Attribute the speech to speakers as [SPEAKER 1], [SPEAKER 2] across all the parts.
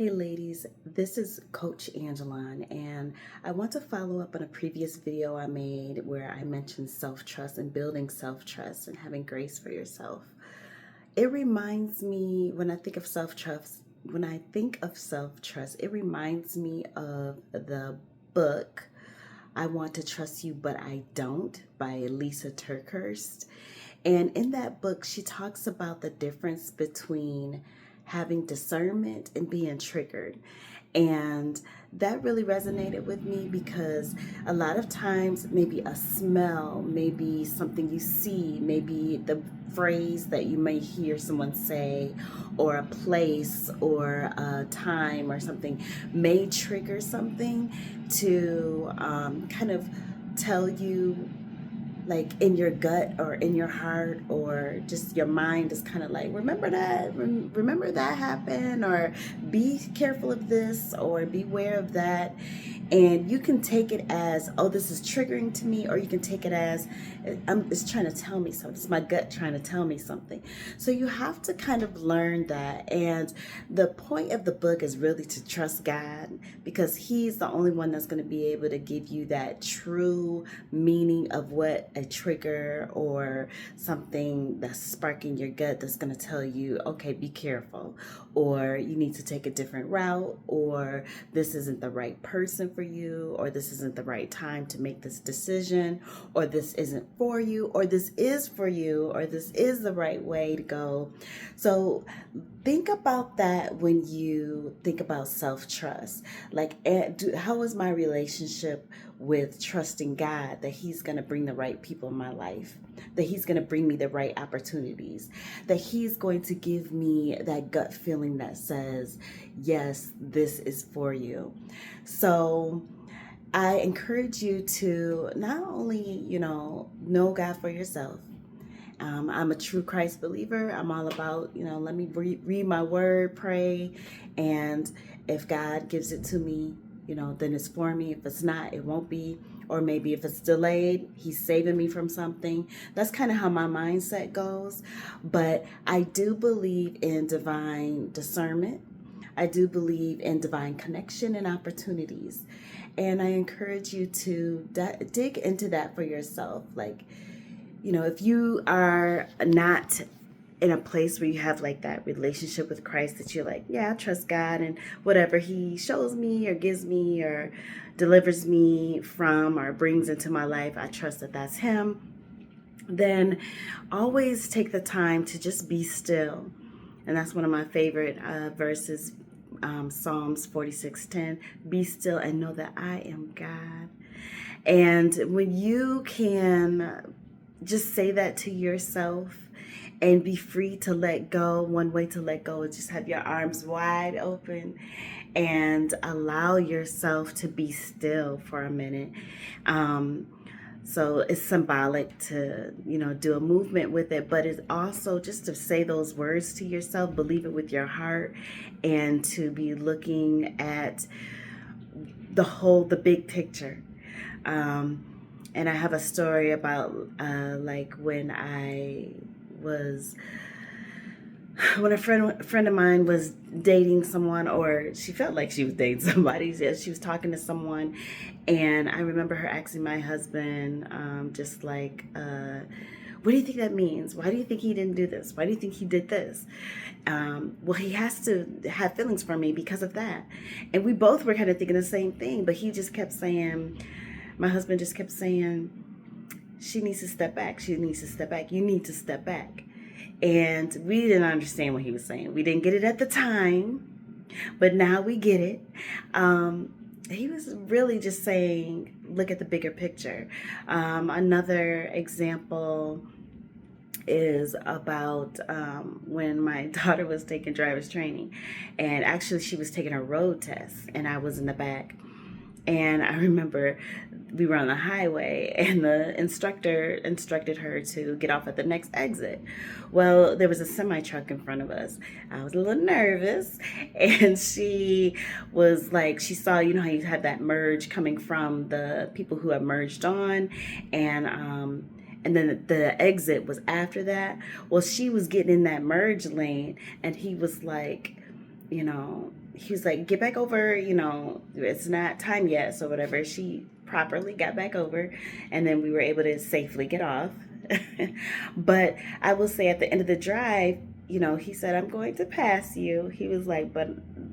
[SPEAKER 1] Hey ladies, this is Coach Anjalon, and I want to follow up on a previous video I made where I mentioned self-trust and building self-trust and having grace for yourself. It reminds me when I think of self-trust, it reminds me of the book I Want to Trust You But I Don't by Lisa Turkhurst. And in that book, she talks about the difference between having discernment and being triggered. And that really resonated with me because a lot of times, maybe a smell, maybe something you see, maybe the phrase that you may hear someone say, or a place or a time or something may trigger something to kind of tell you, like in your gut or in your heart, or just your mind is kind of like, remember that happened, or be careful of this, or beware of that. And you can take it as, oh, this is triggering to me, or you can take it as, it's trying to tell me something. It's my gut trying to tell me something. So you have to kind of learn that. And the point of the book is really to trust God, because He's the only one that's going to be able to give you that true meaning of what a trigger or something that's sparking your gut that's going to tell you, okay, be careful, or you need to take a different route, or this isn't the right person for you, or this isn't the right time to make this decision, or this isn't for you, or this is for you, or this is the right way to go. So think about that when you think about self-trust. Like, how is my relationship with trusting God that He's going to bring the right people in my life, that He's going to bring me the right opportunities, that He's going to give me that gut feeling that says, yes, this is for you. So I encourage you to not only, know God for yourself. I'm a true Christ believer. I'm all about, let me read my word, pray, and if God gives it to me, then it's for me. If it's not, it won't be. Or maybe if it's delayed, He's saving me from something. That's kind of how my mindset goes. But I do believe in divine discernment. I do believe in divine connection and opportunities. And I encourage you to dig into that for yourself. Like, if you are not in a place where you have like that relationship with Christ, that you're like, yeah, I trust God, and whatever He shows me or gives me or delivers me from or brings into my life, I trust that that's Him. Then always take the time to just be still. And that's one of my favorite verses, Psalms 46:10. Be still and know that I am God. And when you can just say that to yourself and be free to let go, one way to let go is just have your arms wide open and allow yourself to be still for a minute. So it's symbolic to, do a movement with it, but it's also just to say those words to yourself, believe it with your heart, and to be looking at the big picture. And I have a story about like when a friend of mine was dating someone, or she felt like she was dating somebody. She was talking to someone, and I remember her asking my husband, just like, what do you think that means? Why do you think he didn't do this? Why do you think he did this? Well, he has to have feelings for me because of that. And we both were kind of thinking the same thing, but my husband just kept saying, she needs to step back. She needs to step back. You need to step back. And we didn't understand what he was saying. We didn't get it at the time, but now we get it. He was really just saying, look at the bigger picture. Another example is about when my daughter was taking driver's training, and actually she was taking her road test, and I was in the back. And I remember we were on the highway, and the instructor instructed her to get off at the next exit. Well, there was a semi truck in front of us. I was a little nervous, and she was like, she saw, how you have that merge coming from the people who have merged on, and then the exit was after that. Well, she was getting in that merge lane, and he was like, he was like, get back over, it's not time yet, so whatever. She properly got back over, and then we were able to safely get off. But I will say at the end of the drive, he said, I'm going to pass you. He was like, but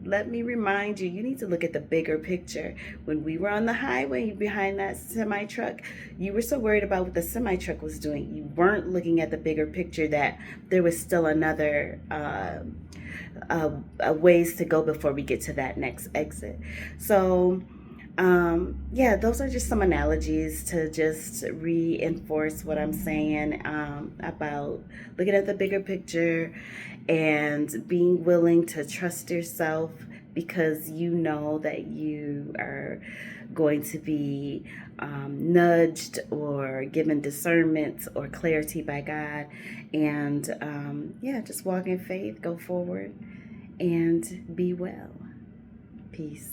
[SPEAKER 1] let me remind you, you need to look at the bigger picture. When we were on the highway behind that semi truck, you were so worried about what the semi truck was doing. You weren't looking at the bigger picture, that there was still another ways to go before we get to that next exit. So yeah, those are just some analogies to just reinforce what I'm saying about looking at the bigger picture and being willing to trust yourself, because you know that you are going to be nudged or given discernment or clarity by God. And yeah, just walk in faith, go forward, and be well. Peace.